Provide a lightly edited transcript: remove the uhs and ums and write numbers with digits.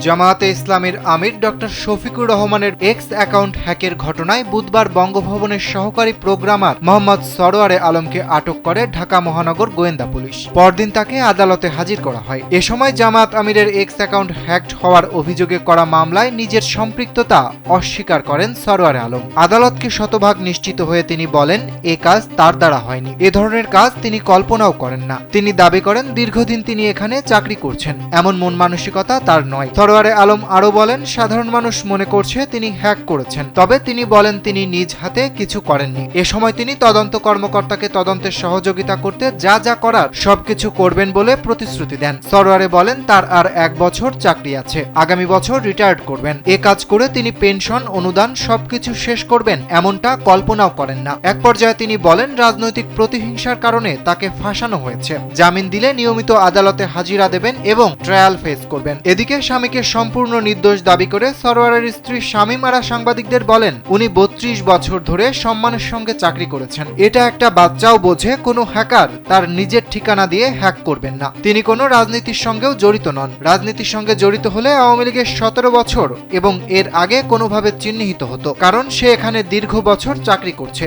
জামায়াতে ইসলামীর আমির ডক্টর শফিকুর রহমানের x account হ্যাকের ঘটনায় বুধবার বঙ্গভবনের সহকারী প্রোগ্রামার মোহাম্মদ সরোয়ারে আলমকে আটক করে ঢাকা মহানগর গোয়েন্দা পুলিশ। পরদিন তাকে আদালতে হাজির করা হয়। এ সময় জামায়াত আমিরের এক্স অ্যাকাউন্ট হ্যাকড হওয়ার অভিযোগে করা মামলায় নিজের সম্পৃক্ততা অস্বীকার করেন সরোয়ারে আলম। আদালতকে শতভাগ নিশ্চিত হয়ে তিনি বলেন, এ কাজ তার দ্বারা হয়নি, এ ধরনের কাজ তিনি কল্পনাও করেন না। তিনি দাবি করেন, দীর্ঘদিন তিনি এখানে চাকরি করছেন, এমন মন মানসিকতা তার নয়। সরোয়ারে আলম আরও বলেন, সাধারণ মানুষ মনে করছে তিনি হ্যাক করেছেন, তবে তিনি বলেন তিনি নিজ হাতে কিছু করেননি। এ সময় তিনি তদন্ত কর্মকর্তাকে তদন্তের সহযোগিতা করতে যা যা করার সবকিছু করবেন বলে প্রতিশ্রুতি দেন। সরোয়ারে বলেন তার আর 1 বছর চাকরি আছে, আগামী বছর রিটায়ার্ড করবেন। এ কাজ করে তিনি পেনশন, অনুদান সবকিছু শেষ করবেন এমনটা কল্পনাও করেন না। এক পর্যায়ে তিনি বলেন, রাজনৈতিক প্রতিহিংসার কারণে তাকে ফাঁসানো হয়েছে। জামিন দিলে নিয়মিত আদালতে হাজিরা দেবেন এবং ট্রায়াল ফেস করবেন। এদিকে স্বামীকে সম্পূর্ণ নির্দোষ দাবি করে সরোয়ারের স্ত্রী শামীম আরা সাংবাদিকদের বলেন, উনি 32 বছর ধরে সম্মানের সঙ্গে চাকরি করেছেন। এটা একটা বাচ্চাও বোঝে, কোনো হ্যাকার তার নিজের ঠিকানা দিয়ে হ্যাক করবেন না। তিনি কোনো রাজনীতির সঙ্গেও জড়িত নন। রাজনীতির সঙ্গে জড়িত হলে আওয়ামী লীগের 17 বছর এবং এর আগে কোনোভাবে চিহ্নিত হতো, কারণ সে এখানে দীর্ঘ বছর চাকরি করছে।